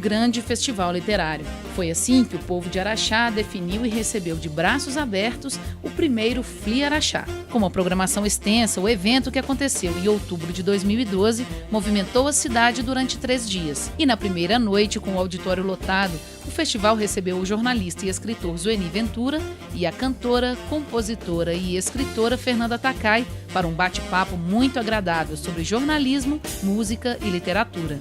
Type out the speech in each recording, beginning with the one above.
grande festival literário. Foi assim que o povo de Araxá definiu e recebeu de braços abertos o primeiro FLI Araxá. Com uma programação extensa, o evento, que aconteceu em outubro de 2012, movimentou a cidade durante 3 dias. E na primeira noite, com o auditório lotado, o festival recebeu o jornalista e escritor Zueni Ventura e a cantora, compositora e escritora Fernanda Takai para um bate-papo muito agradável sobre jornalismo, música e literatura.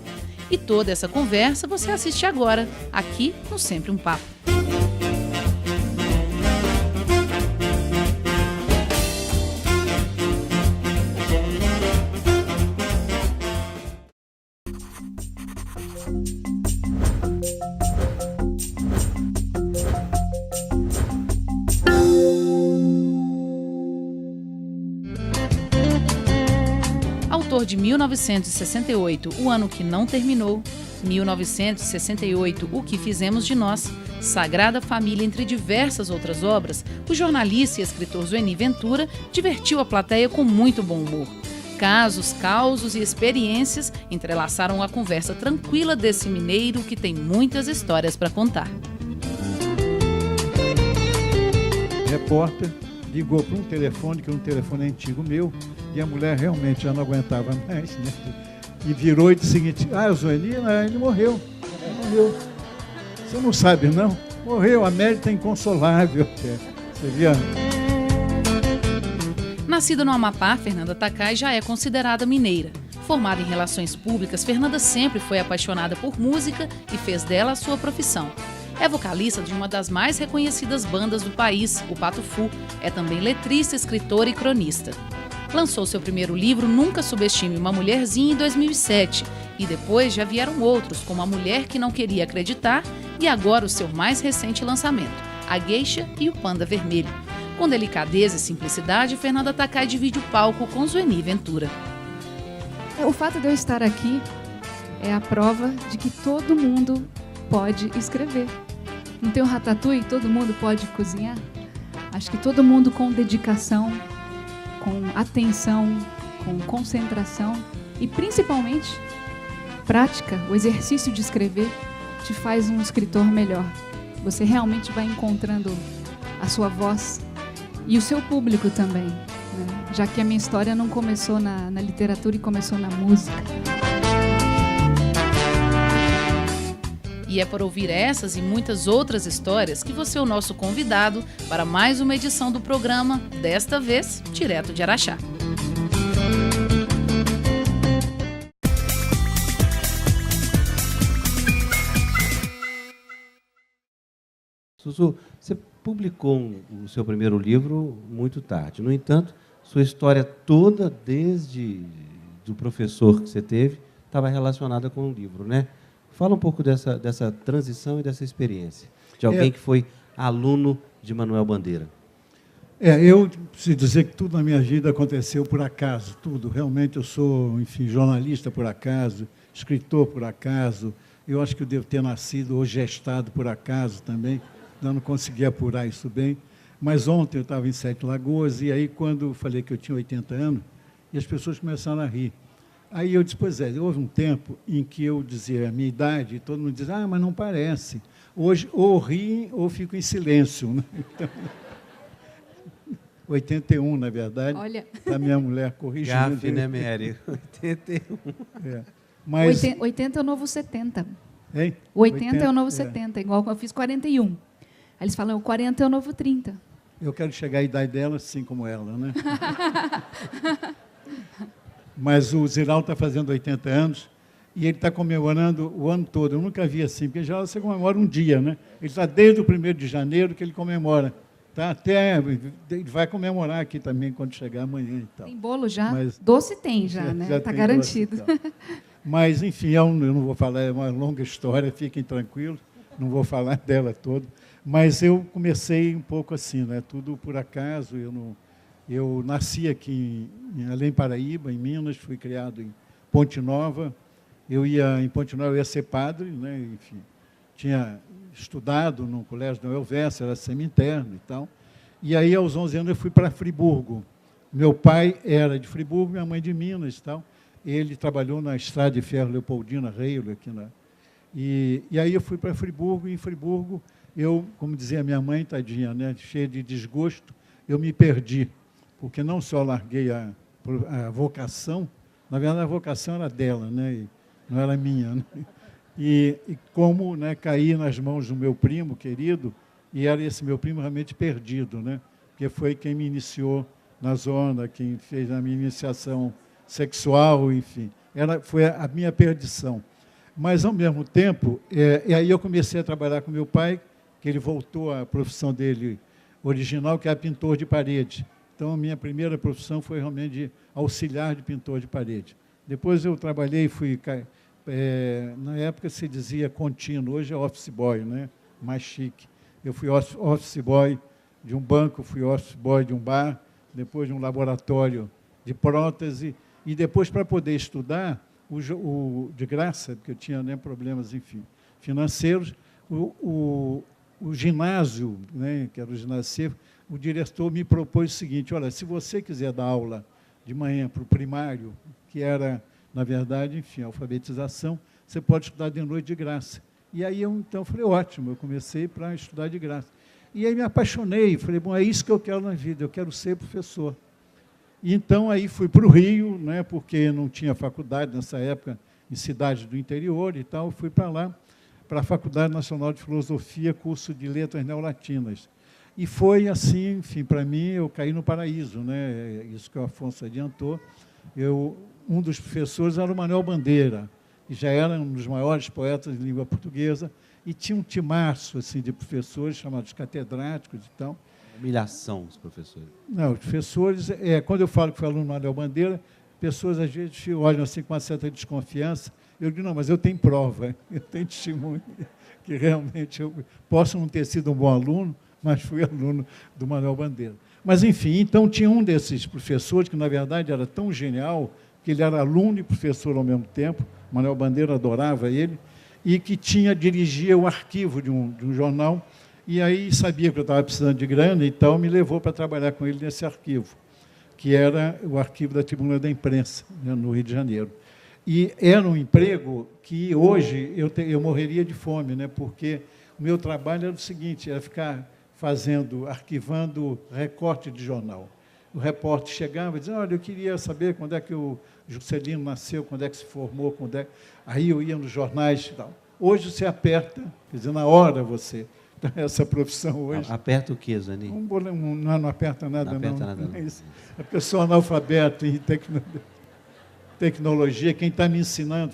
E toda essa conversa você assiste agora, aqui no Sempre um Papo. Autor de 1968, O Ano que Não Terminou, 1968, O que Fizemos de Nós, Sagrada Família, entre diversas outras obras, o jornalista e escritor Zueni Ventura divertiu a plateia com muito bom humor. Casos, causos e experiências entrelaçaram a conversa tranquila desse mineiro que tem muitas histórias para contar. Repórter ligou para um telefone, que é um telefone antigo meu, e a mulher realmente já não aguentava mais, né? E virou e disse o seguinte: o Zueni, ele morreu. Você não sabe, não? Morreu, a mérita é inconsolável. Você via? Nascida no Amapá, Fernanda Takai já é considerada mineira. Formada em relações públicas, Fernanda sempre foi apaixonada por música e fez dela a sua profissão. É vocalista de uma das mais reconhecidas bandas do país, o Pato Fu. É também letrista, escritora e cronista. Lançou seu primeiro livro, Nunca Subestime uma Mulherzinha, em 2007. E depois já vieram outros, como A Mulher que Não Queria Acreditar e agora o seu mais recente lançamento, A Geisha e o Panda Vermelho. Com delicadeza e simplicidade, Fernanda Takai divide o palco com Zueni Ventura. O fato de eu estar aqui é a prova de que todo mundo pode escrever. Não tem o Ratatouille, todo mundo pode cozinhar? Acho que todo mundo com dedicação, com atenção, com concentração e principalmente prática, o exercício de escrever te faz um escritor melhor. Você realmente vai encontrando a sua voz e o seu público também, né? Já que a minha história não começou na literatura e começou na música. E é por ouvir essas e muitas outras histórias que você é o nosso convidado para mais uma edição do programa, desta vez, direto de Araxá. Zuzu, você publicou o seu primeiro livro muito tarde. No entanto, sua história toda, desde o professor que você teve, estava relacionada com o livro, né? Fala um pouco dessa transição e dessa experiência, de alguém que foi aluno de Manuel Bandeira. Eu preciso dizer que tudo na minha vida aconteceu por acaso, tudo. Realmente eu sou, enfim, jornalista por acaso, escritor por acaso. Eu acho que eu devo ter nascido ou gestado por acaso também, eu não consegui apurar isso bem. Mas ontem eu estava em Sete Lagoas, e aí quando eu falei que eu tinha 80 anos, e as pessoas começaram a rir. Aí eu disse, pois houve um tempo em que eu dizia a minha idade, e todo mundo dizia, mas não parece. Hoje, ou riem ou fico em silêncio, né? Então, 81, na verdade. Olha. A minha mulher corrigindo. Gafe, né, Mary? 81. Mas 80 é o novo 70. Hein? 80 é o novo 70, igual eu fiz 41. Aí eles falam, o 40 é o novo 30. Eu quero chegar à idade dela assim como ela, né? Mas o Ziraldo está fazendo 80 anos e ele está comemorando o ano todo. Eu nunca vi assim, porque já você comemora um dia, né? Ele está desde o 1º de janeiro que ele comemora. Tá? Até ele vai comemorar aqui também quando chegar amanhã e tal. Tem bolo já? Mas, doce tem já, né? Está garantido. Mas, enfim, eu não vou falar, é uma longa história, fiquem tranquilos, não vou falar dela toda. Mas eu comecei um pouco assim, né? Tudo por acaso. Eu nasci aqui em Além Paraíba, em Minas, fui criado em Ponte Nova. Em Ponte Nova eu ia ser padre, né? Enfim, tinha estudado no Colégio Noel Verso, era semi-interno e tal. E aí, aos 11 anos, eu fui para Friburgo. Meu pai era de Friburgo, minha mãe de Minas e tal. Ele trabalhou na Estrada de Ferro Leopoldina Reilo, aqui na... E aí eu fui para Friburgo, e em Friburgo eu, como dizia minha mãe, tadinha, né, cheia de desgosto, eu me perdi, porque não só larguei a vocação, na verdade a vocação era dela, né, e não era minha, né? E como, né, caí nas mãos do meu primo querido, e era esse meu primo realmente perdido, né, porque foi quem me iniciou na zona, quem fez a minha iniciação sexual, enfim, foi a minha perdição. Mas, ao mesmo tempo, e aí eu comecei a trabalhar com meu pai, que ele voltou à profissão dele original, que é pintor de parede. Então, a minha primeira profissão foi realmente de auxiliar de pintor de parede. Depois eu trabalhei, na época se dizia contínuo, hoje é office boy, né? Mais chique. Eu fui office boy de um banco, fui office boy de um bar, depois de um laboratório de prótese, e depois, para poder estudar, de graça, porque eu tinha, né, problemas, enfim, financeiros, o ginásio, né, que era o ginásio, o diretor me propôs o seguinte: olha, se você quiser dar aula de manhã para o primário, que era, na verdade, enfim, alfabetização, você pode estudar de noite de graça. E aí eu, então, falei, ótimo, eu comecei para estudar de graça. E aí me apaixonei, falei, bom, é isso que eu quero na vida, eu quero ser professor. E então aí fui para o Rio, né, porque não tinha faculdade nessa época, em cidades do interior e tal, fui para lá, para a Faculdade Nacional de Filosofia, curso de Letras Neolatinas. E foi assim, enfim, para mim, eu caí no paraíso, né, isso que o Afonso adiantou. Um dos professores era o Manuel Bandeira, que já era um dos maiores poetas de língua portuguesa, e tinha um timaço assim, de professores, chamados catedráticos e tal. Humilhação, os professores. Não, os professores, quando eu falo que foi aluno do Manuel Bandeira, pessoas às vezes olham assim com uma certa desconfiança. Eu digo, não, mas eu tenho prova, eu tenho testemunho, que realmente eu posso não ter sido um bom aluno, mas fui aluno do Manuel Bandeira. Mas, enfim, então tinha um desses professores que, na verdade, era tão genial, que ele era aluno e professor ao mesmo tempo, o Manuel Bandeira adorava ele, e que dirigia o arquivo de um jornal, e aí sabia que eu estava precisando de grana, então me levou para trabalhar com ele nesse arquivo, que era o arquivo da Tribuna da Imprensa, né, no Rio de Janeiro. E era um emprego que hoje eu morreria de fome, né, porque o meu trabalho era o seguinte, era ficar arquivando recorte de jornal. O repórter chegava e dizia, olha, eu queria saber quando é que o Juscelino nasceu, quando é que se formou, Aí eu ia nos jornais e tal. Hoje você aperta, quer dizer, na hora você... Então, essa profissão hoje... Aperta o quê, Zani? Não aperta nada, não. Aperta nada, não. É isso. A pessoa analfabeta em tecnologia, quem está me ensinando,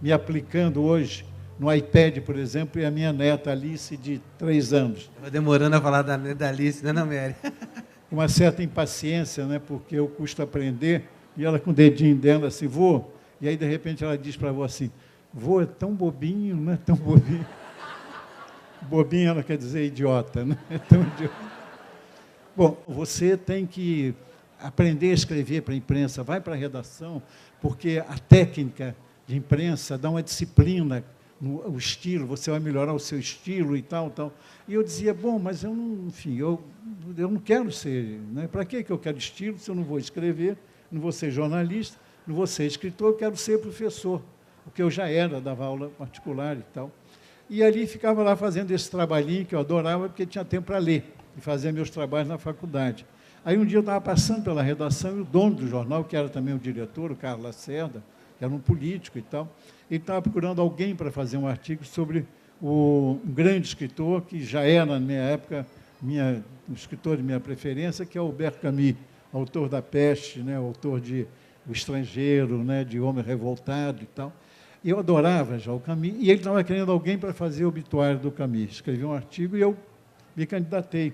me aplicando hoje no iPad, por exemplo, é a minha neta Alice, de 3 anos. Estava demorando a falar da Alice, né, Mary? Uma certa impaciência, né, porque eu custo aprender, e ela com o dedinho dela assim, vô, e aí, de repente, ela diz para a avó assim, vô, é tão bobinho, não é tão bobinho. Bobinho, ela quer dizer idiota, né? É tão idiota. Bom, você tem que aprender a escrever para a imprensa, vai para a redação, porque a técnica de imprensa dá uma disciplina no estilo, você vai melhorar o seu estilo e tal, tal. E eu dizia, bom, mas eu não, enfim, eu não quero ser, né? Para que eu quero estilo se eu não vou escrever, não vou ser jornalista, não vou ser escritor, eu quero ser professor, porque eu já dava aula particular e tal. E ali ficava lá fazendo esse trabalhinho que eu adorava, porque tinha tempo para ler e fazer meus trabalhos na faculdade. Aí um dia eu estava passando pela redação e o dono do jornal, que era também o diretor, o Carlos Lacerda, que era um político e tal, ele estava procurando alguém para fazer um artigo sobre um grande escritor, que já era, na minha época, o escritor de minha preferência, que é o Albert Camus, autor da Peste, né, autor de O Estrangeiro, né, de Homem Revoltado e tal. Eu adorava já o Camus, e ele estava querendo alguém para fazer o obituário do Camus. Escrevi um artigo e eu me candidatei.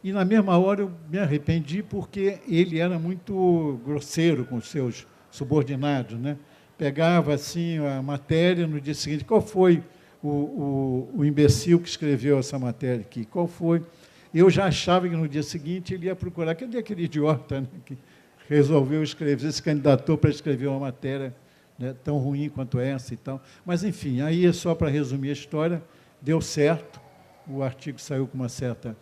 E, na mesma hora, eu me arrependi, porque ele era muito grosseiro com os seus subordinados, né? Pegava assim, a matéria, no dia seguinte, qual foi o imbecil que escreveu essa matéria aqui? Qual foi? Eu já achava que, no dia seguinte, ele ia procurar, cadê aquele idiota, né, que resolveu escrever, se candidatou para escrever uma matéria, né, tão ruim quanto essa e tal. Mas, enfim, aí, só para resumir a história, deu certo, o artigo saiu com uma certa,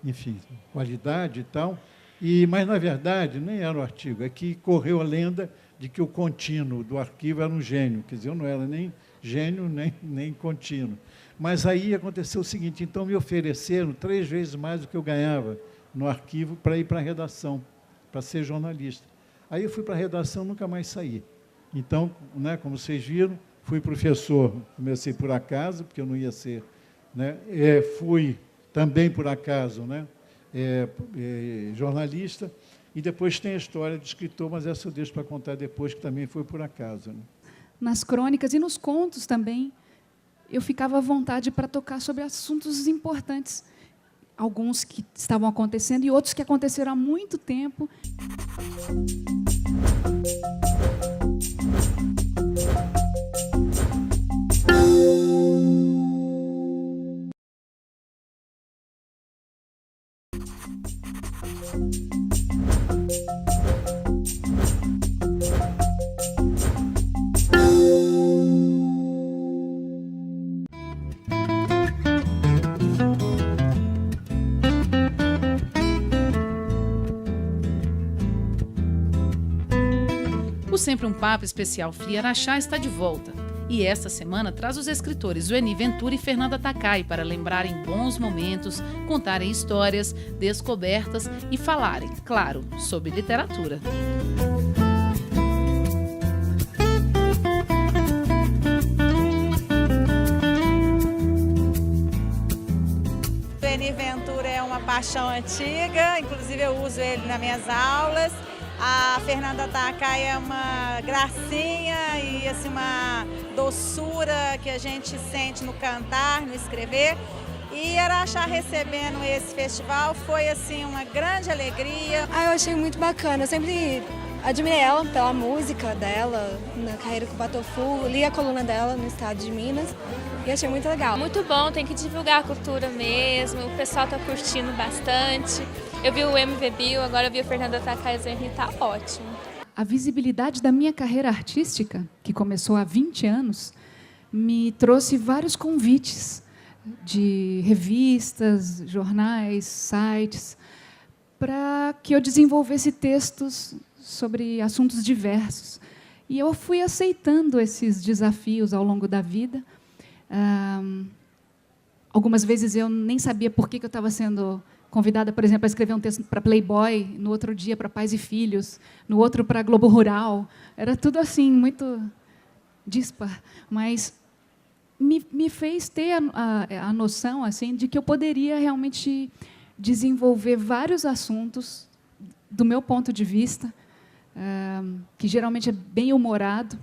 enfim, qualidade e tal, mas, na verdade, nem era o artigo, é que correu a lenda de que o contínuo do arquivo era um gênio, quer dizer, eu não era nem gênio nem contínuo. Mas aí aconteceu o seguinte, então me ofereceram 3 vezes mais do que eu ganhava no arquivo para ir para a redação, para ser jornalista. Aí eu fui para a redação, nunca mais saí. Então, né, como vocês viram, fui professor, comecei por acaso, porque eu não ia ser, né, fui também por acaso, né, jornalista, e depois tem a história de escritor, mas essa eu deixo para contar depois, que também foi por acaso. Né. Nas crônicas e nos contos também, eu ficava à vontade para tocar sobre assuntos importantes, alguns que estavam acontecendo e outros que aconteceram há muito tempo. O Sempre um Papo Especial Fli Araxá está de volta. E esta semana traz os escritores Zueni Ventura e Fernanda Takai para lembrarem bons momentos, contarem histórias, descobertas e falarem, claro, sobre literatura. Zueni Ventura é uma paixão antiga, inclusive eu uso ele nas minhas aulas. A Fernanda Takai é uma gracinha e assim, uma doçura que a gente sente no cantar, no escrever. E Araxá recebendo esse festival foi assim, uma grande alegria. Eu achei muito bacana, eu sempre admirei ela pela música dela, na carreira com o Botafogo, li a coluna dela no estado de Minas e achei muito legal. Muito bom, tem que divulgar a cultura mesmo, o pessoal está curtindo bastante. Eu vi o MV Bill, agora eu vi a Fernanda Takai e tá ótimo. A visibilidade da minha carreira artística, que começou há 20 anos, me trouxe vários convites de revistas, jornais, sites, para que eu desenvolvesse textos sobre assuntos diversos. E eu fui aceitando esses desafios ao longo da vida. Algumas vezes eu nem sabia por que eu estava sendo convidada, por exemplo, a escrever um texto para Playboy, no outro dia para Pais e Filhos, no outro para Globo Rural. Era tudo assim, muito dispar. Mas me fez ter a noção assim, de que eu poderia realmente desenvolver vários assuntos, do meu ponto de vista, que geralmente é bem humorado,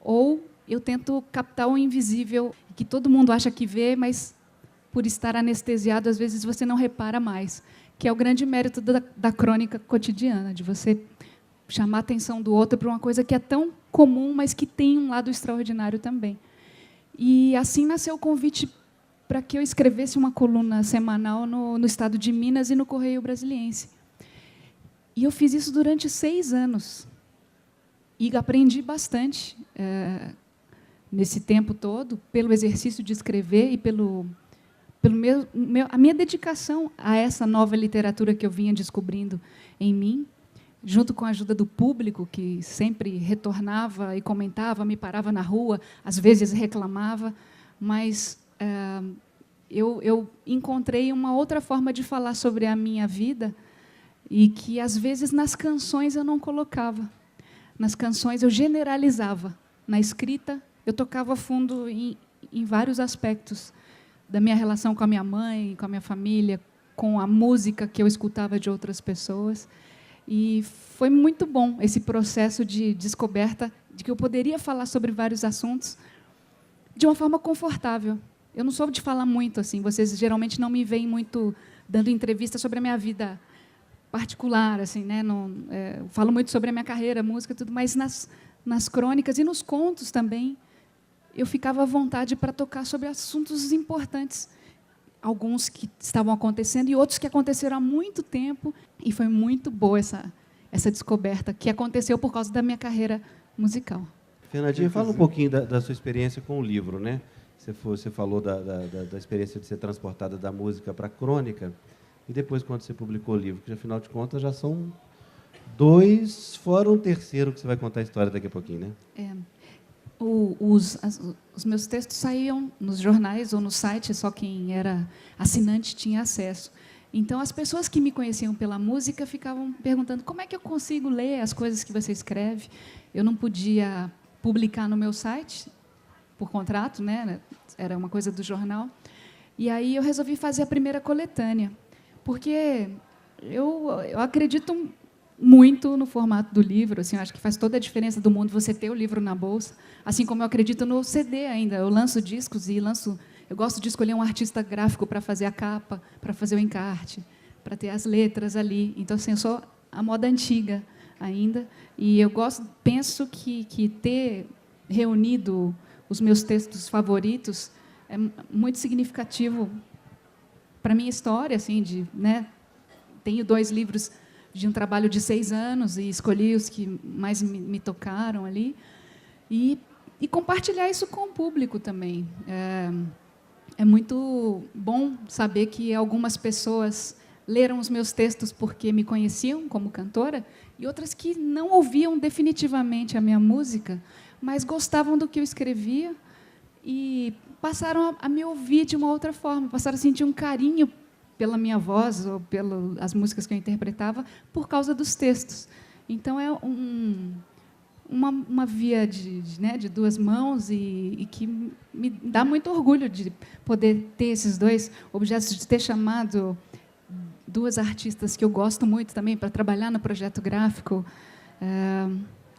ou eu tento captar o invisível, que todo mundo acha que vê, mas, por estar anestesiado, às vezes você não repara mais, que é o grande mérito da crônica cotidiana, de você chamar a atenção do outro para uma coisa que é tão comum, mas que tem um lado extraordinário também. E assim nasceu o convite para que eu escrevesse uma coluna semanal no estado de Minas e no Correio Brasiliense. E eu fiz isso durante 6 anos. E aprendi bastante nesse tempo todo, pelo exercício de escrever e a minha dedicação a essa nova literatura que eu vinha descobrindo em mim, junto com a ajuda do público, que sempre retornava e comentava, me parava na rua, às vezes reclamava, mas eu encontrei uma outra forma de falar sobre a minha vida e que, às vezes, nas canções eu não colocava. Nas canções eu generalizava. Na escrita, eu tocava fundo em vários aspectos da minha relação com a minha mãe, com a minha família, com a música que eu escutava de outras pessoas. E foi muito bom esse processo de descoberta de que eu poderia falar sobre vários assuntos de uma forma confortável. Eu não sou de falar muito assim. Vocês geralmente não me veem muito dando entrevista sobre a minha vida particular, assim, né? Eu falo muito sobre a minha carreira, música, tudo, mas nas crônicas e nos contos também eu ficava à vontade para tocar sobre assuntos importantes, alguns que estavam acontecendo e outros que aconteceram há muito tempo, e foi muito boa essa descoberta que aconteceu por causa da minha carreira musical. Fernandinha, fala um pouquinho da sua experiência com o livro, né? Você falou da experiência de ser transportada da música para a crônica, e depois, quando você publicou o livro, que, afinal de contas, já são 2, fora um terceiro, que você vai contar a história daqui a pouquinho, né? os meus textos saíam nos jornais ou no site, só quem era assinante tinha acesso. Então, as pessoas que me conheciam pela música ficavam perguntando como é que eu consigo ler as coisas que você escreve. Eu não podia publicar no meu site, por contrato, né? Era uma coisa do jornal. E aí eu resolvi fazer a primeira coletânea, porque eu acredito muito no formato do livro, assim, eu acho que faz toda a diferença do mundo você ter o livro na bolsa, assim como eu acredito no CD ainda. Eu lanço discos e eu gosto de escolher um artista gráfico para fazer a capa, para fazer o encarte, para ter as letras ali. Então, assim, eu sou a moda antiga ainda, e eu penso que ter reunido os meus textos favoritos é muito significativo para a minha história, assim, né? Tenho 2 livros de um trabalho de 6 anos e escolhi os que mais me tocaram ali, e compartilhar isso com o público também. É muito bom saber que algumas pessoas leram os meus textos porque me conheciam como cantora, e outras que não ouviam definitivamente a minha música, mas gostavam do que eu escrevia e passaram a me ouvir de uma outra forma, passaram a sentir um carinho pela minha voz ou pelas músicas que eu interpretava por causa dos textos. Então, é uma via de 2 mãos e que me dá muito orgulho de poder ter esses 2 objetos, de ter chamado 2 artistas que eu gosto muito também para trabalhar no projeto gráfico.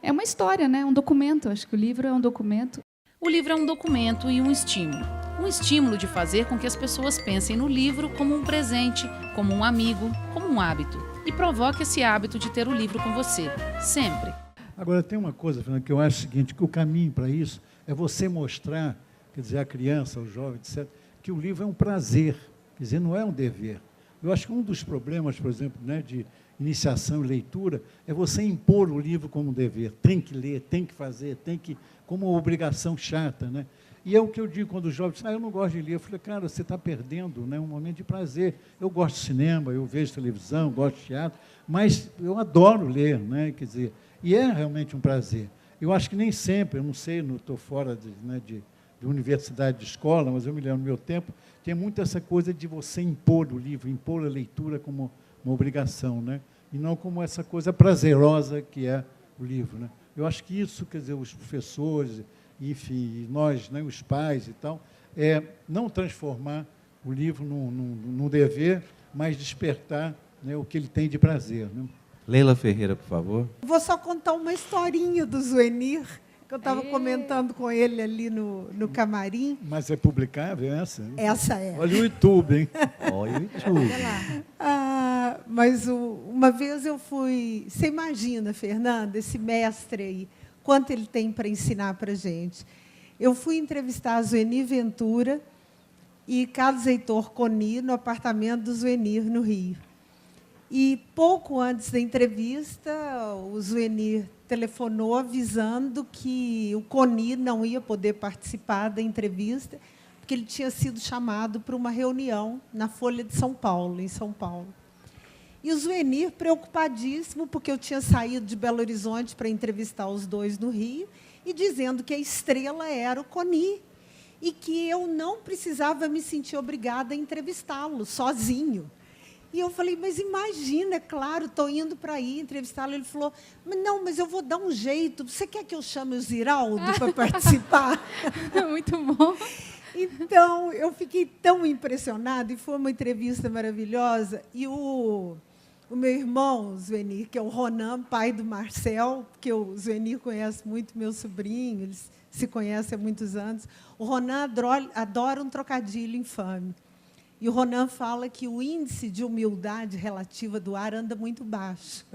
É uma história, né? Um documento. Acho que o livro é um documento. O livro é um documento e um estímulo. Um estímulo de fazer com que as pessoas pensem no livro como um presente, como um amigo, como um hábito. E provoque esse hábito de ter o livro com você, sempre. Agora, tem uma coisa, Fernanda, que eu acho o seguinte, que o caminho para isso é você mostrar, quer dizer, à criança, ao jovem, etc., que o livro é um prazer, quer dizer, não é um dever. Eu acho que um dos problemas, por exemplo, né, de iniciação e leitura, é você impor o livro como um dever. Tem que ler, tem que fazer, como uma obrigação chata, né? E é o que eu digo quando os jovens dizem, eu não gosto de ler. Eu falei, cara, você está perdendo, né, um momento de prazer. Eu gosto de cinema, eu vejo televisão, gosto de teatro, mas eu adoro ler, né? Quer dizer, e é realmente um prazer. Eu acho que nem sempre, eu não sei, não estou fora de universidade, de escola, mas eu me lembro, no meu tempo, tem muito essa coisa de você impor o livro, impor a leitura como uma obrigação, né? E não como essa coisa prazerosa que é o livro, né? Eu acho que isso, quer dizer, os professores, enfim, nós, né, os pais e tal, não transformar o livro num dever, mas despertar, né, o que ele tem de prazer, né? Leila Ferreira, por favor. Vou só contar uma historinha do Zuenir, que eu estava comentando com ele ali no camarim. Mas é publicável essa? Essa é. Olha o YouTube, hein? Olha o YouTube. Mas uma vez eu fui... Você imagina, Fernanda, esse mestre aí, quanto ele tem para ensinar para a gente. Eu fui entrevistar a Zuenir Ventura e Carlos Heitor Coni no apartamento do Zuenir, no Rio. E, pouco antes da entrevista, o Zuenir telefonou avisando que o Coni não ia poder participar da entrevista, porque ele tinha sido chamado para uma reunião na Folha de São Paulo, em São Paulo. E o Zuenir, preocupadíssimo, porque eu tinha saído de Belo Horizonte para entrevistar os 2 no Rio, e dizendo que a estrela era o Coni, e que eu não precisava me sentir obrigada a entrevistá-lo sozinho. E eu falei, mas imagina, é claro, estou indo para aí entrevistá-lo. Ele falou, não, mas eu vou dar um jeito. Você quer que eu chame o Ziraldo para participar? Muito bom. Então, eu fiquei tão impressionada, e foi uma entrevista maravilhosa. E o meu irmão, Zuenir, que é o Ronan, pai do Marcel, que o Zuenir conhece muito, meu sobrinho, eles se conhecem há muitos anos. O Ronan adora um trocadilho infame. E o Ronan fala que o índice de humildade relativa do ar anda muito baixo.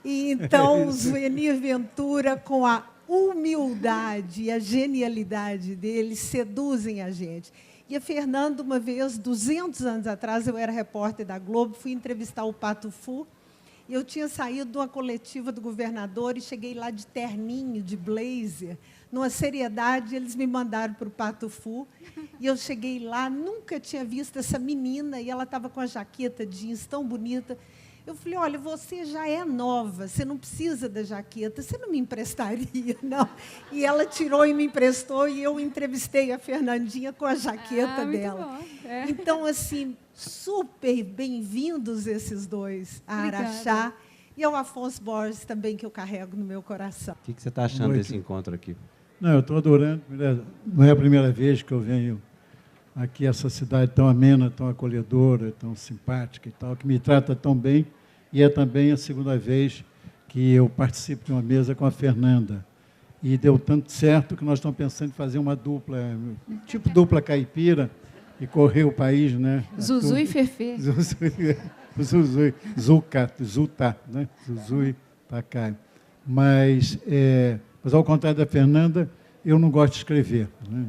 E, então, o Zuenir Ventura, com a humildade e a genialidade dele, seduzem a gente. E a Fernanda, uma vez, 200 anos atrás, eu era repórter da Globo, fui entrevistar o Pato Fu, e eu tinha saído de uma coletiva do governador e cheguei lá de terninho, de blazer, numa seriedade, eles me mandaram para o Pato Fu, e eu cheguei lá, nunca tinha visto essa menina, e ela estava com a jaqueta jeans tão bonita. Eu falei, olha, você já é nova, você não precisa da jaqueta, você não me emprestaria, não? E ela tirou e me emprestou, e eu entrevistei a Fernandinha com a jaqueta dela. Muito bom. É. Então, assim, super bem-vindos esses dois, a Araxá e ao Afonso Borges também, que eu carrego no meu coração. O que você está achando desse encontro aqui? Não, eu estou adorando. Não é a primeira vez que eu venho aqui, essa cidade tão amena, tão acolhedora, tão simpática e tal, que me trata tão bem. E é também a segunda vez que eu participo de uma mesa com a Fernanda. E deu tanto certo que nós estamos pensando em fazer uma dupla, tipo dupla caipira, e correr o país, né? Zuzu e Fefê. Zuzu, Zuta, né? Zuzu e Takai. Mas ao contrário da Fernanda, eu não gosto de escrever, né?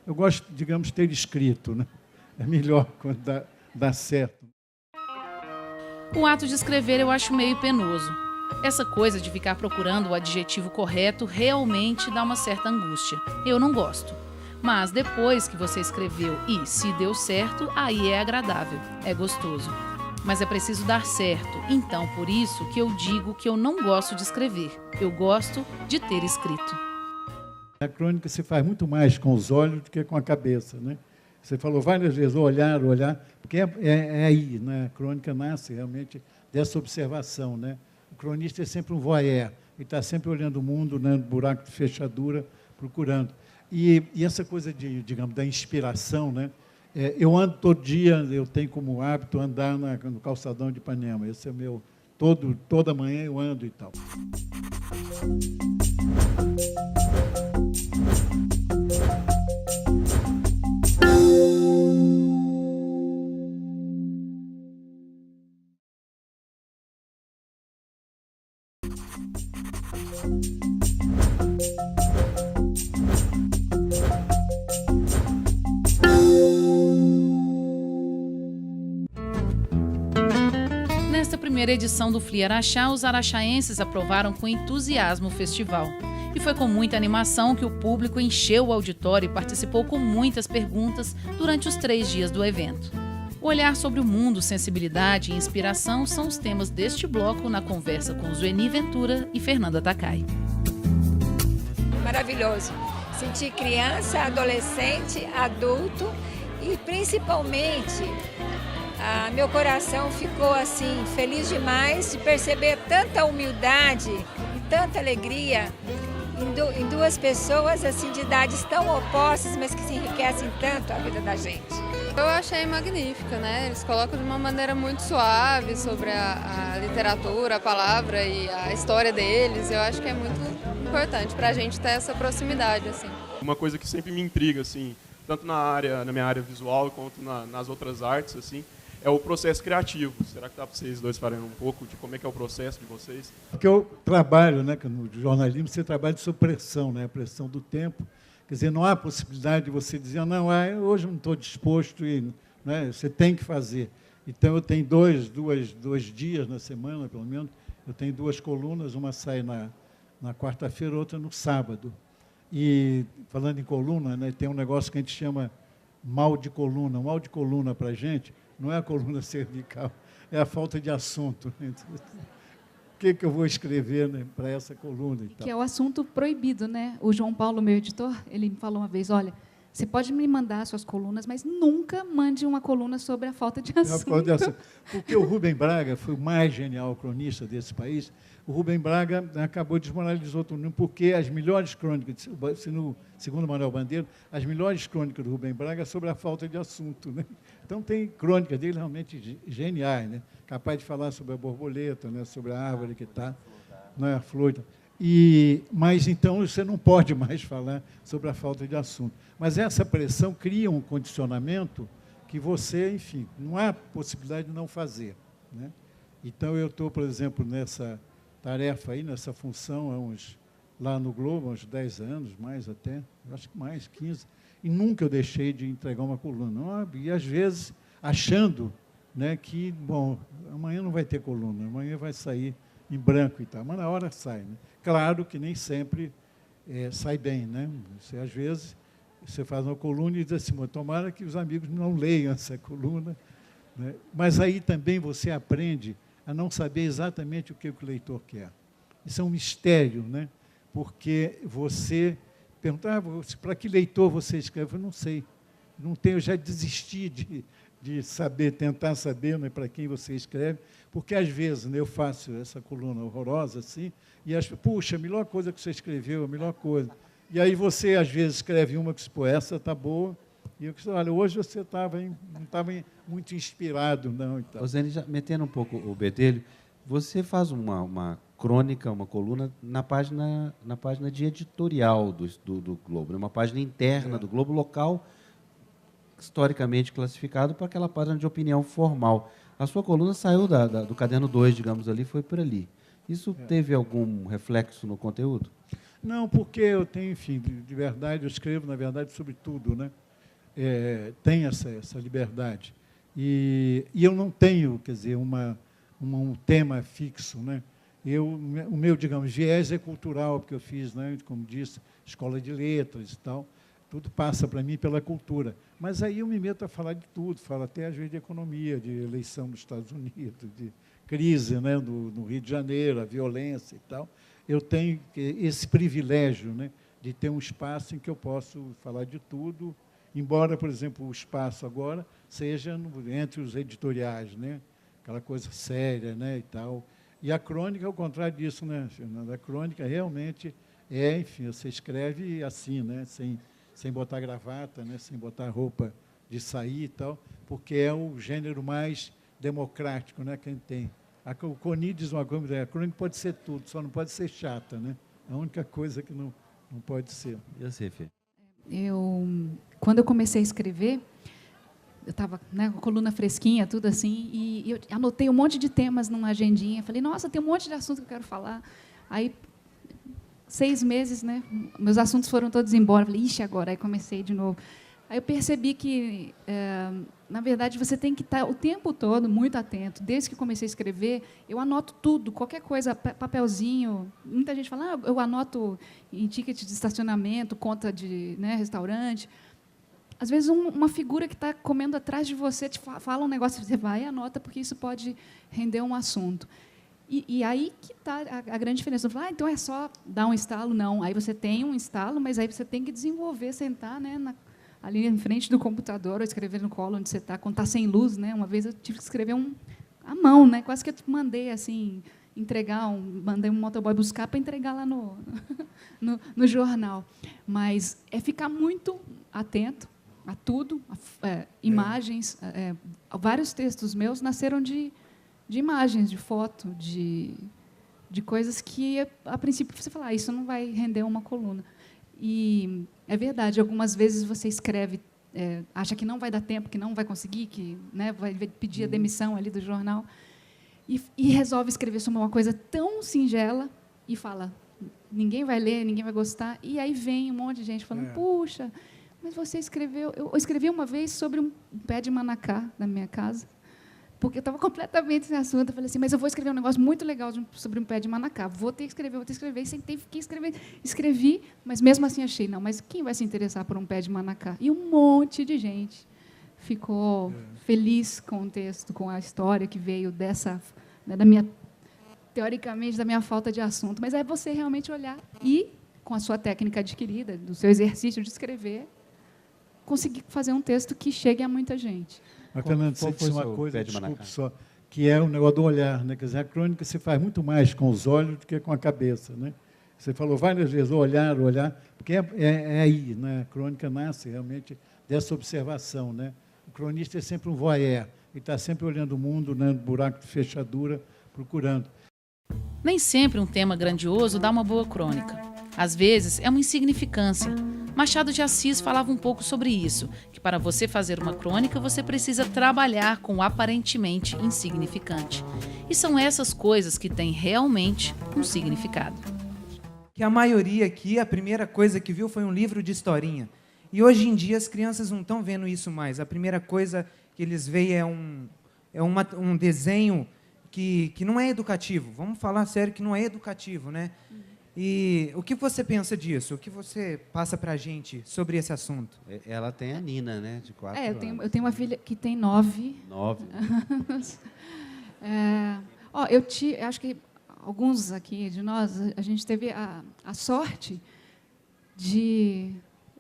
Eu gosto, digamos, de ter escrito, né? É melhor quando dá certo. O ato de escrever eu acho meio penoso. Essa coisa de ficar procurando o adjetivo correto realmente dá uma certa angústia. Eu não gosto. Mas depois que você escreveu e se deu certo, aí é agradável, é gostoso. Mas é preciso dar certo, então por isso que eu digo que eu não gosto de escrever. Eu gosto de ter escrito. A crônica se faz muito mais com os olhos do que com a cabeça, né? Você falou várias vezes, olhar, porque é aí, né? A crônica nasce realmente dessa observação, né? O cronista é sempre um voyeur, ele está sempre olhando o mundo, né, no buraco de fechadura, procurando. E essa coisa digamos, da inspiração, né? Eu ando todo dia, eu tenho como hábito andar no calçadão de Ipanema. Esse é o meu, toda manhã eu ando e tal. Nesta primeira edição do FLI Araxá, os araxaenses aprovaram com entusiasmo o festival. E foi com muita animação que o público encheu o auditório e participou com muitas perguntas durante os 3 dias do evento. O olhar sobre o mundo, sensibilidade e inspiração são os temas deste bloco na conversa com Zueni Ventura e Fernanda Takai. Maravilhoso. Sentir criança, adolescente, adulto e principalmente meu coração ficou assim feliz demais de perceber tanta humildade e tanta alegria em duas pessoas assim de idades tão opostas, mas que se enriquecem tanto a vida da gente. Eu achei magnífica, né? Eles colocam de uma maneira muito suave sobre a literatura, a palavra e a história deles. Eu acho que é muito importante para a gente ter essa proximidade, assim. Uma coisa que sempre me intriga, assim, tanto na minha área visual quanto nas outras artes, assim, é o processo criativo. Será que dá para vocês dois falarem um pouco de como é que é o processo de vocês? Porque eu trabalho, né, no jornalismo, você trabalha sob pressão, né, a pressão do tempo. Quer dizer, não há possibilidade de você dizer, não, hoje eu não estou disposto, né, você tem que fazer. Então, eu tenho dois dias na semana, pelo menos, eu tenho 2 colunas, uma sai na quarta-feira, outra no sábado. E, falando em coluna, né, tem um negócio que a gente chama mal de coluna. O mal de coluna, para a gente, não é a coluna cervical, é a falta de assunto. O que eu vou escrever, né, para essa coluna e tal? Que é o assunto proibido, né? O João Paulo, meu editor, ele me falou uma vez, olha, você pode me mandar suas colunas, mas nunca mande uma coluna sobre a falta de assunto. Porque o Rubem Braga foi o mais genial cronista desse país. O Rubem Braga acabou desmoralizou todo mundo, porque as melhores crônicas, segundo Manuel Bandeira, as melhores crônicas do Rubem Braga é sobre a falta de assunto, né? Então, tem crônicas dele realmente geniais, né? Capaz de falar sobre a borboleta, né? Sobre a árvore que está, né? A flor. Mas, então, você não pode mais falar sobre a falta de assunto. Mas essa pressão cria um condicionamento que você, enfim, não há possibilidade de não fazer, né? Então, eu estou, por exemplo, nessa tarefa aí, nessa função, lá no Globo, há uns 10 anos, mais até, acho que mais, 15, e nunca eu deixei de entregar uma coluna. E, às vezes, achando, né, que, bom, amanhã não vai ter coluna, amanhã vai sair em branco e tal, mas na hora sai, né? Claro que nem sempre sai bem, né? Você, às vezes, você faz uma coluna e diz assim, tomara que os amigos não leiam essa coluna, né? Mas aí também você aprende a não saber exatamente o que o leitor quer. Isso é um mistério, né? Porque você pergunta, para que leitor você escreve? Eu não sei. Não tenho, eu já desisti de saber, tentar saber, né, para quem você escreve, porque, às vezes, né, eu faço essa coluna horrorosa assim, e acho, puxa, a melhor coisa que você escreveu, a melhor coisa. E aí você, às vezes, escreve uma que, pô, essa está boa, e eu disse, olha, hoje você não estava muito inspirado, não. Então. Rosane, já metendo um pouco o bedelho, você faz uma crônica, uma coluna na página de editorial do Globo, uma página interna do Globo, local, historicamente classificado para aquela página de opinião formal. A sua coluna saiu do caderno 2, digamos ali, foi por ali. Isso teve algum reflexo no conteúdo? Não, porque eu tenho, enfim, de verdade, eu escrevo, na verdade, sobre tudo, né? Tenho essa liberdade. E eu não tenho, quer dizer, um tema fixo, né? O meu, digamos, viés é cultural, porque eu fiz, né, como disse, escola de letras e tal. Tudo passa para mim pela cultura. Mas aí eu me meto a falar de tudo, falo até às vezes de economia, de eleição dos Estados Unidos, de crise, né, no Rio de Janeiro, a violência e tal. Eu tenho esse privilégio, né, de ter um espaço em que eu posso falar de tudo, embora, por exemplo, o espaço agora seja entre os editoriais, né, aquela coisa séria, né, e tal. E a crônica, ao contrário disso, né, Fernanda? A crônica realmente enfim, você escreve assim, né, sem botar gravata, né, sem botar roupa de sair e tal, porque é o gênero mais democrático, né, que a gente tem. O Coni diz uma coisa, a crônica pode ser tudo, só não pode ser chata, né? A única coisa que não pode ser. E você, Fê? Quando eu comecei a escrever, eu estava, né, com a coluna fresquinha, tudo assim, e eu anotei um monte de temas numa agendinha. Falei, nossa, tem um monte de assunto que eu quero falar. Aí, 6 meses, né, meus assuntos foram todos embora. Falei, ixi, agora. Aí comecei de novo. Aí eu percebi que, na verdade, você tem que estar o tempo todo muito atento. Desde que comecei a escrever, eu anoto tudo, qualquer coisa, papelzinho. Muita gente fala, eu anoto em ticket de estacionamento, conta de, né, restaurante. Às vezes, uma figura que está comendo atrás de você te fala um negócio, você vai e anota, porque isso pode render um assunto. E aí que está a grande diferença. Você fala, então é só dar um estalo? Não. Aí você tem um estalo, mas aí você tem que desenvolver, sentar, né, ali em frente do computador, ou escrever no colo onde você está, quando está sem luz. Né? Uma vez eu tive que escrever à mão, né? Quase que eu mandei assim, mandei um motoboy buscar para entregar lá no jornal. Mas é ficar muito atento a tudo, imagens. Vários textos meus nasceram de imagens, de foto, de coisas que, a princípio, você fala, isso não vai render uma coluna. E é verdade, algumas vezes você escreve, acha que não vai dar tempo, que não vai conseguir, que, né, vai pedir a demissão ali do jornal, e resolve escrever sobre uma coisa tão singela e fala, ninguém vai ler, ninguém vai gostar, e aí vem um monte de gente falando, puxa, mas você escreveu... Eu escrevi uma vez sobre um pé de manacá na minha casa, porque eu estava completamente sem assunto. Eu falei assim, mas eu vou escrever um negócio muito legal sobre um pé de manacá. Vou ter que escrever. E sentei, fiquei escrevendo. Escrevi, mas mesmo assim achei, não, mas quem vai se interessar por um pé de manacá? E um monte de gente ficou feliz com o texto, com a história que veio dessa, né, teoricamente, da minha falta de assunto. Mas é você realmente olhar e, com a sua técnica adquirida, do seu exercício de escrever, conseguir fazer um texto que chegue a muita gente. Mas, Fernando, você disse uma coisa, desculpe só, que é o negócio do olhar, né? Quer dizer, a crônica se faz muito mais com os olhos do que com a cabeça, né? Você falou várias vezes, olhar, porque é aí, né? A crônica nasce realmente dessa observação, né? O cronista é sempre um voyeur, ele está sempre olhando o mundo, né, no buraco de fechadura, procurando. Nem sempre um tema grandioso dá uma boa crônica. Às vezes, é uma insignificância. Machado de Assis falava um pouco sobre isso, que para você fazer uma crônica, você precisa trabalhar com o aparentemente insignificante. E são essas coisas que têm realmente um significado. Que a maioria aqui, a primeira coisa que viu foi um livro de historinha. E hoje em dia as crianças não estão vendo isso mais. A primeira coisa que eles veem é um desenho que não é educativo. Vamos falar sério que não é educativo, né? E o que você pensa disso? O que você passa para a gente sobre esse assunto? Ela tem a Nina, né, de 4 anos. Eu tenho uma filha que tem 9 9 anos. Acho que alguns aqui de nós, a gente teve a sorte de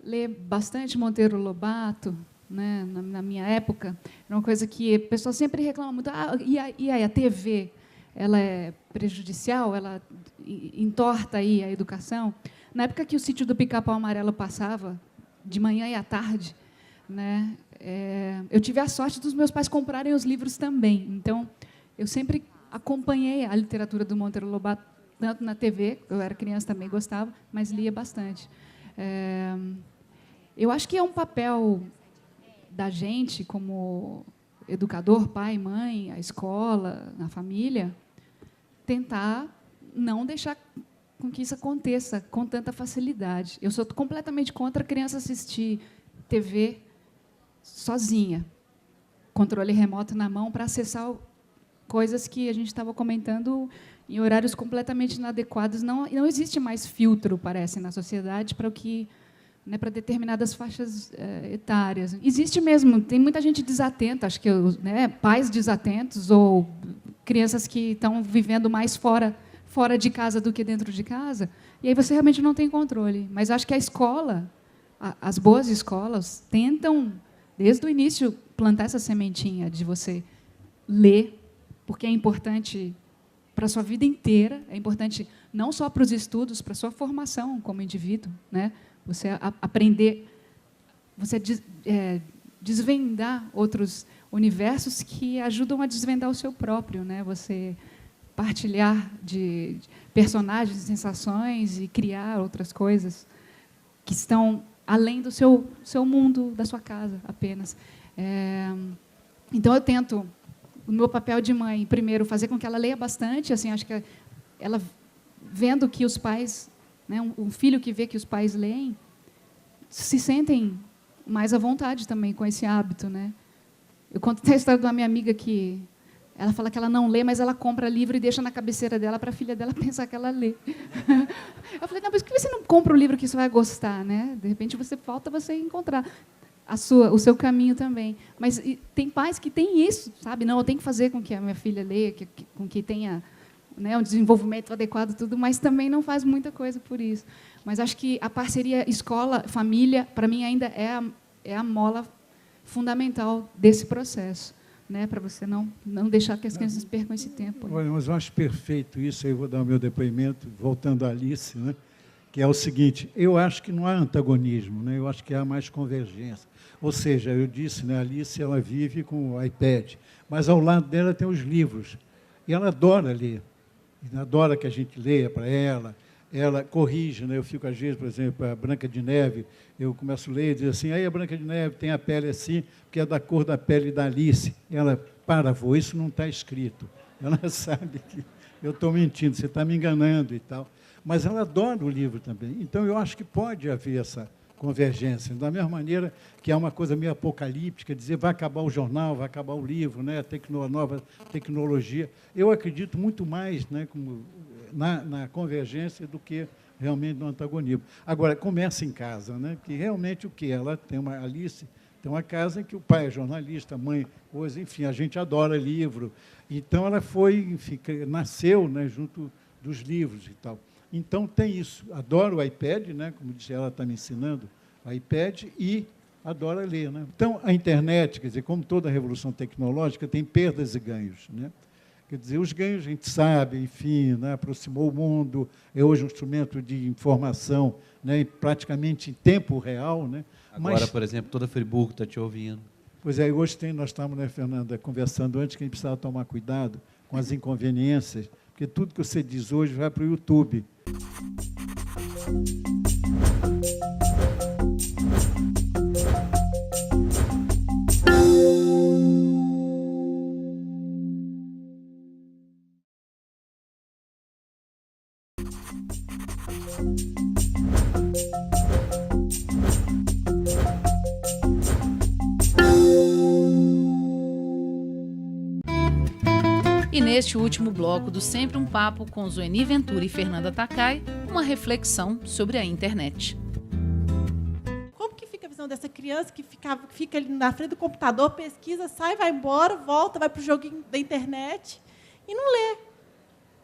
ler bastante Monteiro Lobato, né, na minha época. Era uma coisa que a pessoa sempre reclama muito. E aí, a TV, ela é prejudicial? Ela entorta aí a educação? Na época que o Sítio do Pica-Pau Amarelo passava, de manhã e à tarde, né, eu tive a sorte dos meus pais comprarem os livros também. Então, eu sempre acompanhei a literatura do Monteiro Lobato, tanto na TV, eu era criança também, gostava, mas lia bastante. Eu acho que é um papel da gente, como educador, pai, mãe, a escola, a família, tentar não deixar com que isso aconteça com tanta facilidade. Eu sou completamente contra a criança assistir TV sozinha, controle remoto na mão, para acessar coisas que a gente estava comentando em horários completamente inadequados. Não existe mais filtro, parece, na sociedade para o que, né, para determinadas faixas etárias. Existe mesmo, tem muita gente desatenta, acho que, né, pais desatentos ou crianças que estão vivendo mais fora de casa do que dentro de casa, e aí você realmente não tem controle. Mas acho que a escola, as boas escolas, tentam, desde o início, plantar essa sementinha de você ler, porque é importante para a sua vida inteira, é importante não só para os estudos, para a sua formação como indivíduo, né? Você aprender, você desvendar outros universos que ajudam a desvendar o seu próprio, né? Você partilhar de personagens, sensações e criar outras coisas que estão além do seu mundo, da sua casa, apenas. Então, eu tento, o meu papel de mãe, primeiro, fazer com que ela leia bastante. Assim, acho que ela, vendo que os pais, né, um filho que vê que os pais leem, se sentem mais à vontade também com esse hábito, né? Eu conto a história de uma minha amiga que ela fala que ela não lê, mas ela compra livro e deixa na cabeceira dela para a filha dela pensar que ela lê. Eu falei, não, mas por que você não compra o livro que você vai gostar, né? De repente, falta você encontrar o seu caminho também. Mas tem pais que têm isso, sabe? Não, eu tenho que fazer com que a minha filha leia, com que tenha, né, um desenvolvimento adequado, tudo, mas também não faz muita coisa por isso. Mas acho que a parceria escola-família, para mim, ainda é a mola fundamental desse processo, né, para você não deixar que as crianças percam esse tempo. Olha, mas eu acho perfeito isso, aí eu vou dar o meu depoimento, voltando à Alice, né, que é o seguinte, eu acho que não há antagonismo, né, eu acho que há mais convergência. Ou seja, eu disse, né, a Alice ela vive com o iPad, mas ao lado dela tem os livros, e ela adora ler, adora que a gente leia para ela corrige, né? Eu fico, às vezes, por exemplo, a Branca de Neve, eu começo a ler e diz assim, aí a Branca de Neve tem a pele assim, porque é da cor da pele da Alice. E ela, avô, isso não está escrito. Ela sabe que eu estou mentindo, você está me enganando e tal. Mas ela adora o livro também. Então, eu acho que pode haver essa convergência. Da mesma maneira que é uma coisa meio apocalíptica, dizer vai acabar o jornal, vai acabar o livro, né? A nova tecnologia. Eu acredito muito mais, né, como na convergência do que realmente no antagonismo. Agora, começa em casa, né? Que realmente o que? Ela tem uma Alice, tem uma casa em que o pai é jornalista, a mãe, coisa, enfim, a gente adora livro. Então, ela nasceu, né, junto dos livros e tal. Então, tem isso. Adora o iPad, né? Como disse, ela está me ensinando o iPad e adora ler, né? Então, a internet, quer dizer, como toda revolução tecnológica, tem perdas e ganhos, né? Quer dizer, os ganhos a gente sabe, enfim, né, aproximou o mundo, é hoje um instrumento de informação, né, praticamente em tempo real. Né? Agora, por exemplo, toda Friburgo está te ouvindo. Pois é, hoje nós estávamos, né, Fernanda, conversando antes que a gente precisava tomar cuidado com as inconveniências, porque tudo que você diz hoje vai para o YouTube. E neste último bloco do Sempre um Papo com Zoeni Ventura e Fernanda Takai, uma reflexão sobre a internet. Como que fica a visão dessa criança que fica ali na frente do computador, pesquisa, sai, vai embora, volta, vai para o joguinho da internet e não lê?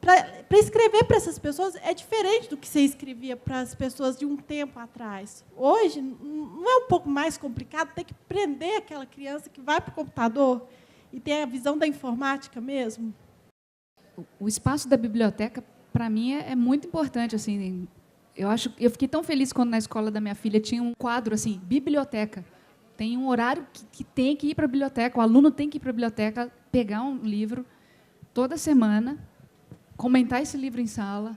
para escrever para essas pessoas é diferente do que você escrevia para as pessoas de um tempo atrás. Hoje, não é um pouco mais complicado ter que prender aquela criança que vai para o computador e tem a visão da informática mesmo? O espaço da biblioteca, para mim, é muito importante. Assim, eu fiquei tão feliz quando na escola da minha filha tinha um quadro assim, biblioteca. Tem um horário que tem que ir para a biblioteca, o aluno tem que ir para a biblioteca, pegar um livro toda semana, comentar esse livro em sala.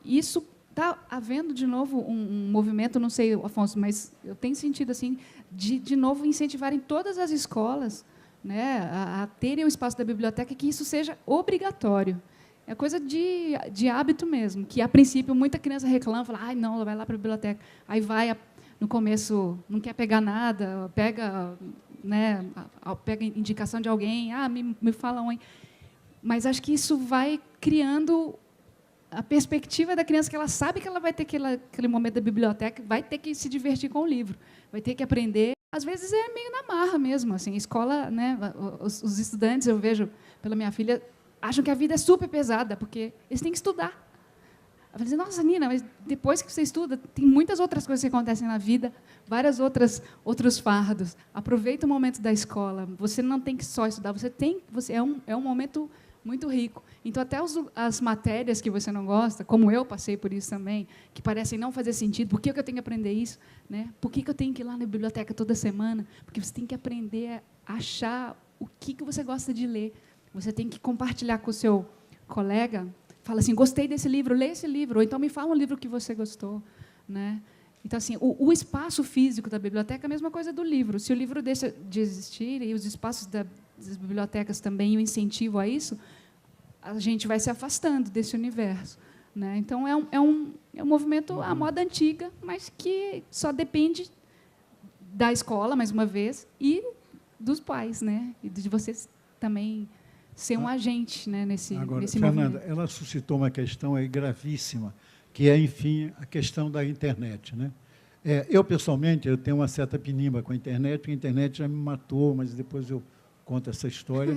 Isso está havendo, de novo, um movimento, não sei, Afonso, mas eu tenho sentido assim, de novo, incentivarem todas as escolas, né, a terem o espaço da biblioteca, que isso seja obrigatório. É coisa de hábito mesmo, que, a princípio, muita criança reclama, fala, ai, não, vai lá para a biblioteca. Aí vai, no começo, não quer pegar nada, pega, né, pega indicação de alguém, me fala um. Mas acho que isso vai criando a perspectiva da criança, que ela sabe que ela vai ter aquele momento da biblioteca, vai ter que se divertir com o livro, vai ter que aprender. Às vezes é meio na marra mesmo. Assim, a escola, né, os estudantes, eu vejo pela minha filha, acham que a vida é super pesada, porque eles têm que estudar. Eu falei, nossa, Nina, mas depois que você estuda, tem muitas outras coisas que acontecem na vida, vários outros fardos. Aproveita o momento da escola. Você não tem que só estudar, é um momento muito rico. Então, até as matérias que você não gosta, como eu passei por isso também, que parecem não fazer sentido, por que eu tenho que aprender isso? Né? Por que eu tenho que ir lá na biblioteca toda semana? Porque você tem que aprender a achar o que você gosta de ler. Você tem que compartilhar com o seu colega, fala assim, gostei desse livro, lê esse livro, ou então me fala um livro que você gostou. Né? Então, assim, o espaço físico da biblioteca é a mesma coisa do livro. Se o livro deixa de existir, e os espaços das bibliotecas também, e o incentivo a isso, a gente vai se afastando desse universo. Né? Então, é um movimento à moda antiga, mas que só depende da escola, mais uma vez, e dos pais, né? E de vocês também ser um agente, né, nesse Fernanda, movimento. ela suscitou uma questão aí gravíssima, que é, enfim, a questão da internet. Né? Eu, pessoalmente, eu tenho uma certa pinimba com a internet já me matou, mas depois eu conto essa história,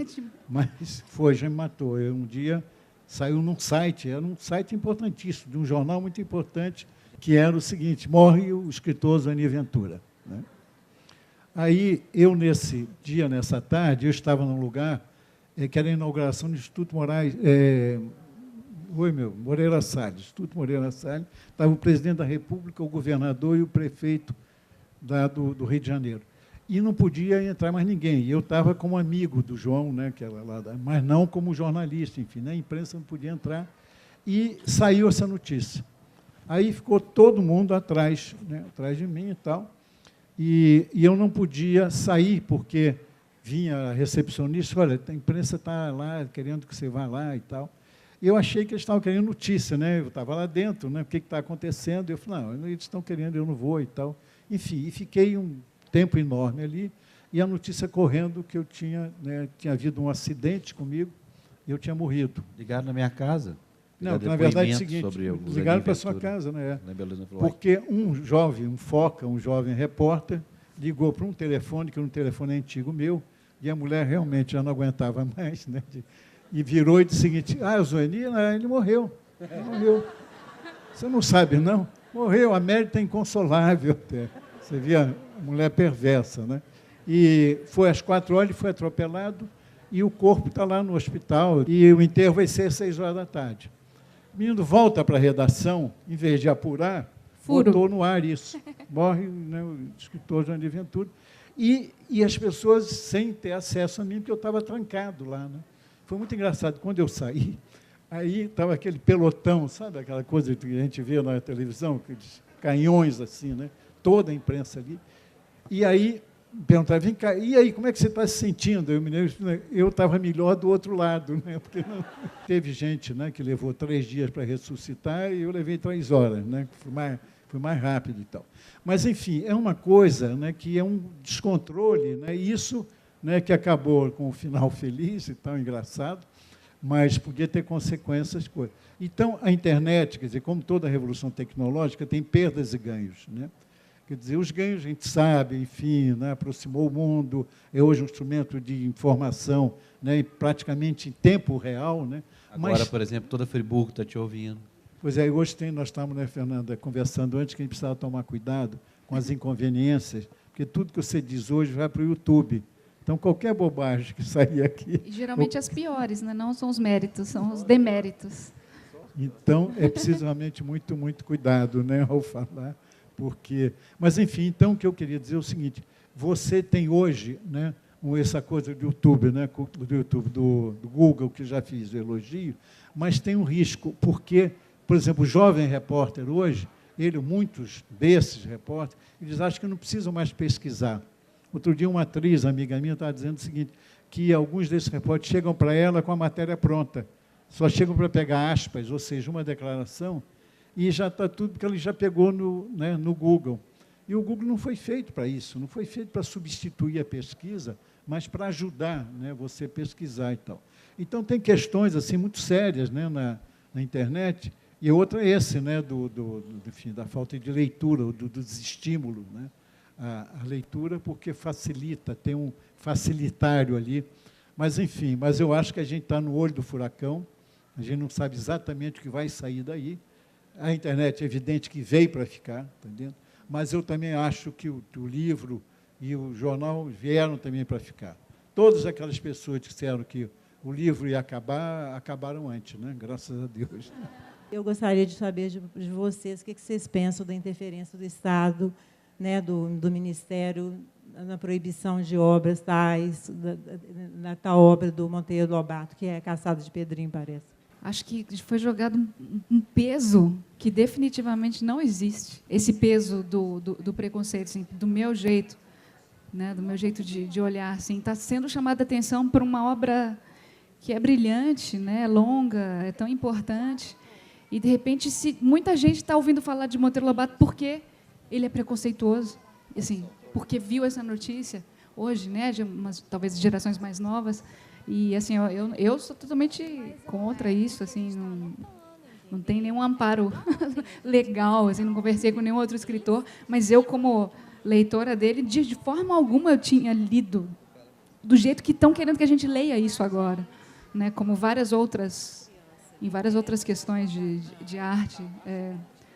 mas já me matou. Um dia saiu num site, era um site importantíssimo, de um jornal muito importante, que era o seguinte, morre o escritor Zani Ventura. Né? Aí, eu, nesse dia, nessa tarde, eu estava num lugar que era a inauguração do Instituto Moreira Salles. Instituto Moreira Salles, estava o presidente da República, o governador e o prefeito do Rio de Janeiro. E não podia entrar mais ninguém. E eu estava como amigo do João, né, que era lá, mas não como jornalista, enfim, né, a imprensa não podia entrar. E saiu essa notícia. Aí ficou todo mundo atrás, né, atrás de mim e tal. E eu não podia sair, porque vinha a recepcionista, olha, a imprensa está lá querendo que você vá lá e tal. E eu achei que eles estavam querendo notícia, né? Eu estava lá dentro, né? O que está acontecendo? Eu falei, não, eles estão querendo, eu não vou e tal. Enfim, e fiquei um tempo enorme ali, e a notícia correndo que eu tinha havido um acidente comigo e eu tinha morrido. Ligaram na minha casa? Não, na verdade é o seguinte, ligaram para a sua casa, né? Porque um jovem repórter, ligou para um telefone, que era um telefone antigo meu, e a mulher realmente já não aguentava mais, né? E virou e disse o seguinte, o Zani, ele morreu. Você não sabe, não? Morreu, a mérita é inconsolável até. Você via a mulher perversa, né? E foi às 4 horas, ele foi atropelado, e o corpo está lá no hospital, e o enterro vai ser às 6 horas da tarde. O menino volta para a redação, em vez de apurar, botou no ar isso. Morre, né, o escritor Zani Ventura. E as pessoas sem ter acesso a mim, porque eu estava trancado lá. Né? Foi muito engraçado. Quando eu saí, aí estava aquele pelotão, sabe aquela coisa que a gente vê na televisão, aqueles canhões assim, né? Toda a imprensa ali. E aí perguntaram, vem cá, e aí, como é que você está se sentindo? Eu estava melhor do outro lado, né? Porque não... Teve gente, né, que levou 3 dias para ressuscitar e eu levei 3 horas, né? Fui mais rápido e tal. Mas, enfim, é uma coisa, né, que é um descontrole, né, isso, né, que acabou com um final feliz e tão engraçado, mas podia ter consequências. Então, a internet, quer dizer, como toda revolução tecnológica, tem perdas e ganhos. Né? Quer dizer, os ganhos a gente sabe, enfim, né, aproximou o mundo, é hoje um instrumento de informação, né, praticamente em tempo real. Né, agora, por exemplo, toda Friburgo está te ouvindo. Pois é, hoje nós estamos, né, Fernanda, conversando antes que a gente precisava tomar cuidado com as inconveniências, porque tudo que você diz hoje vai para o YouTube. Então, qualquer bobagem que sair aqui... E, geralmente as piores, né? Não são os méritos, são os deméritos. Então, é preciso realmente muito, muito cuidado, né, ao falar, porque... Mas, enfim, então, o que eu queria dizer é o seguinte, você tem hoje, né, essa coisa do YouTube, né, do Google, que já fiz o elogio, mas tem um risco, porque, por exemplo, o jovem repórter hoje, muitos desses repórteres, eles acham que não precisam mais pesquisar. Outro dia, uma atriz, amiga minha, estava dizendo o seguinte, que alguns desses repórteres chegam para ela com a matéria pronta, só chegam para pegar aspas, ou seja, uma declaração, e já está tudo, porque ele já pegou no Google. E o Google não foi feito para isso, não foi feito para substituir a pesquisa, mas para ajudar, né, você a pesquisar e tal. Então, tem questões assim, muito sérias, né, na internet, e outra é esse, né, enfim, da falta de leitura, do desestímulo, né, a leitura, porque facilita, tem um facilitário ali. Mas, enfim, mas eu acho que a gente está no olho do furacão, a gente não sabe exatamente o que vai sair daí. A internet é evidente que veio para ficar, entendeu? Mas eu também acho que o livro e o jornal vieram também para ficar. Todas aquelas pessoas que disseram que o livro ia acabar, acabaram antes, né? Graças a Deus. Eu gostaria de saber de vocês o que vocês pensam da interferência do Estado, né, do Ministério, na proibição de obras tais, na tal obra do Monteiro Lobato, que é Caçada de Pedrinho, parece. Acho que foi jogado um peso que definitivamente não existe. Esse peso do preconceito, assim, do meu jeito, né, do meu jeito de olhar. Assim, está sendo chamada a atenção para uma obra que é brilhante, né, longa, é tão importante. E, de repente, muita gente está ouvindo falar de Monteiro Lobato porque ele é preconceituoso, assim, porque viu essa notícia hoje, né, de talvez de gerações mais novas, e assim eu sou totalmente contra isso, assim, não tem nenhum amparo legal, assim, não conversei com nenhum outro escritor, mas eu, como leitora dele, de forma alguma eu tinha lido do jeito que estão querendo que a gente leia isso agora, né, como em várias outras questões de arte.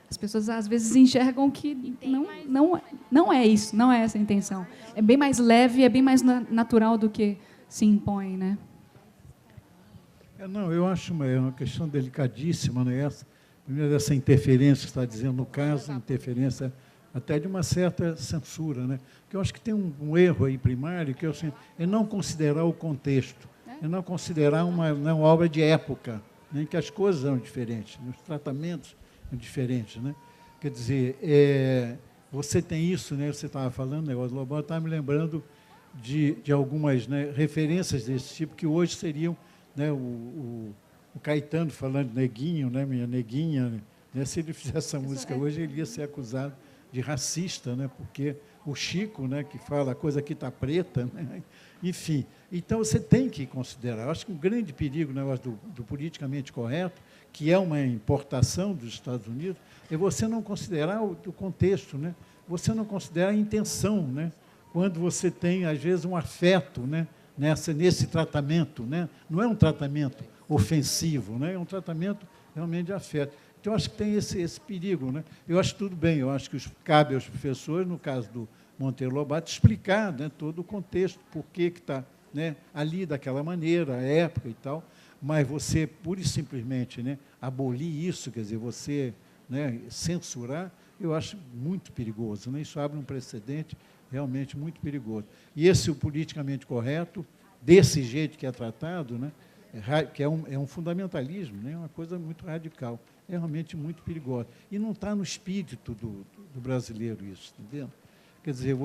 As pessoas, às vezes, enxergam que não é isso, não é essa a intenção. É bem mais leve, é bem mais natural do que se impõe, né? Não, eu acho uma questão delicadíssima, não é essa? Primeiro, dessa interferência que você está dizendo, no caso, interferência até de uma certa censura, né? Porque eu acho que tem um erro aí primário, que é não considerar o contexto, é não considerar uma obra de época, né, em que as coisas eram diferentes, os tratamentos diferentes, né? Quer dizer, você tem isso, né? Você estava falando, negócio do Lobão, eu estava me lembrando de algumas, né, referências desse tipo, que hoje seriam, né, o Caetano falando neguinho, né, minha neguinha, né? Se ele fizesse essa música hoje, ele ia ser acusado de racista, né? Porque o Chico, né, que fala a coisa aqui está preta, né? Enfim, então você tem que considerar. Eu acho que um grande perigo, o negócio do politicamente correto, que é uma importação dos Estados Unidos, é você não considerar o contexto, né? Você não considerar a intenção, né? Quando você tem, às vezes, um afeto, né, nesse tratamento, né? Não é um tratamento ofensivo, né? É um tratamento realmente de afeto. Então, eu acho que tem esse perigo, né? Eu acho tudo bem, eu acho que cabe aos professores, no caso do Monteiro Lobato, explicar, né, todo o contexto, por que está, né, ali daquela maneira, a época e tal, mas você, pura e simplesmente, né, abolir isso, quer dizer, você, né, censurar, eu acho muito perigoso, né? Isso abre um precedente realmente muito perigoso. E esse o politicamente correto, desse jeito que é tratado, né, que é um fundamentalismo, né, uma coisa muito radical, é realmente muito perigoso. E não está no espírito do brasileiro isso, entendeu? Quer dizer,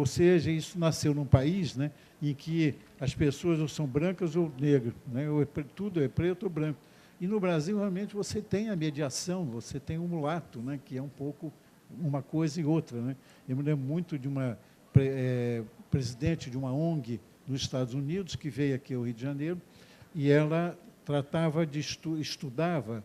isso nasceu num país, né, em que as pessoas ou são brancas ou negras, né, tudo é preto ou branco. E no Brasil, realmente, você tem a mediação, você tem o mulato, né, que é um pouco uma coisa e outra, né? Eu me lembro muito de uma presidente de uma ONG nos Estados Unidos, que veio aqui ao Rio de Janeiro, e ela tratava de estuda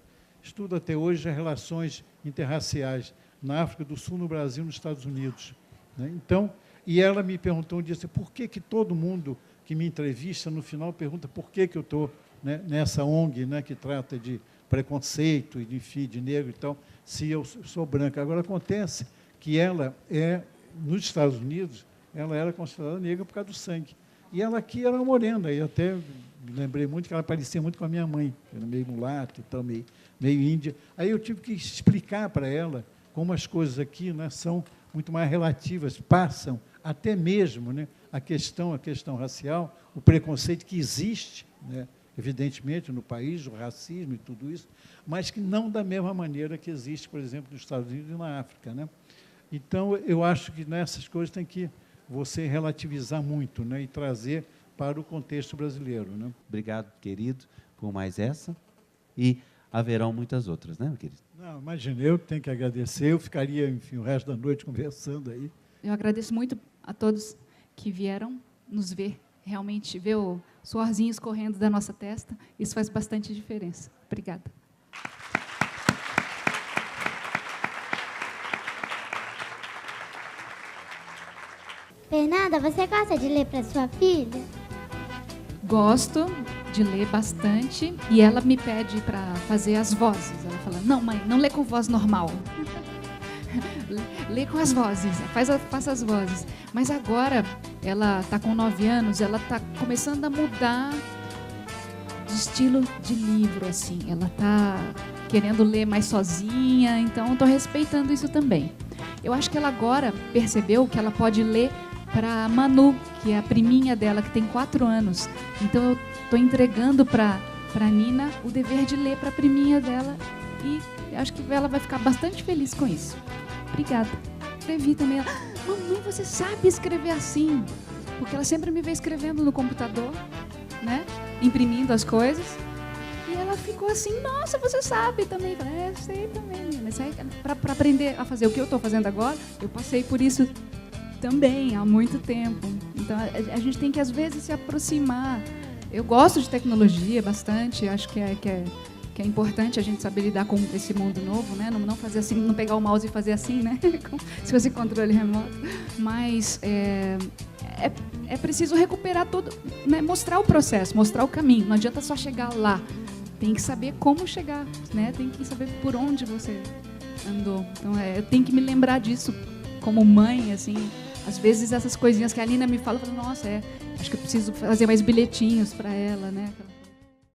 até hoje as relações interraciais na África do Sul, no Brasil e nos Estados Unidos. né? Então, e ela me perguntou um dia assim, por que todo mundo que me entrevista, no final, pergunta por que eu estou, né, nessa ONG, né, que trata de preconceito, enfim, de negro e tal, se eu sou branca. Agora, acontece que ela nos Estados Unidos, ela era considerada negra por causa do sangue. E ela aqui era morena, e até me lembrei muito que ela parecia muito com a minha mãe, que era meio mulata e tal, meio índia. Aí eu tive que explicar para ela como as coisas aqui, né, são muito mais relativas, passam até mesmo, né, a questão racial, o preconceito que existe, né, evidentemente, no país, o racismo e tudo isso, mas que não da mesma maneira que existe, por exemplo, nos Estados Unidos e na África, né? Então, eu acho que nessas coisas tem que você relativizar muito, né, e trazer para o contexto brasileiro, né? Obrigado, querido, por mais essa. E haverão muitas outras, né, meu querido? Não, imagina, eu tenho que agradecer. Eu ficaria, enfim, o resto da noite conversando aí. Eu agradeço muito a todos que vieram nos ver, realmente ver o suorzinho escorrendo da nossa testa. Isso faz bastante diferença. Obrigada. Fernanda, você gosta de ler para sua filha? Gosto de ler bastante e ela me pede para fazer as vozes. Ela fala, não, mãe, não lê com voz normal. Lê com as vozes, faça as vozes. Mas agora, ela está com 9 anos, ela está começando a mudar de estilo de livro, assim. Ela está querendo ler mais sozinha, então estou respeitando isso também. Eu acho que ela agora percebeu que ela pode ler para Manu, que é a priminha dela, que tem 4 anos. Então, eu estou entregando para a Nina o dever de ler para a priminha dela e acho que ela vai ficar bastante feliz com isso. Obrigada. Escrevi também. Ela, mamãe, você sabe escrever assim? Porque ela sempre me vê escrevendo no computador, né? Imprimindo as coisas. E ela ficou assim, nossa, você sabe também. Eu falei, sei também. Para aprender a fazer o que eu estou fazendo agora, eu passei por isso também há muito tempo. Então, a gente tem que, às vezes, se aproximar. Eu gosto de tecnologia bastante, acho que é importante a gente saber lidar com esse mundo novo, né? Não fazer assim, não pegar o mouse e fazer assim, né? Se fosse controle remoto. Mas é preciso recuperar todo, né? Mostrar o processo, mostrar o caminho. Não adianta só chegar lá. Tem que saber como chegar, né? Tem que saber por onde você andou. Então, eu tenho que me lembrar disso como mãe, assim. Às vezes essas coisinhas que a Nina me fala, eu falo, nossa, acho que eu preciso fazer mais bilhetinhos para ela, né?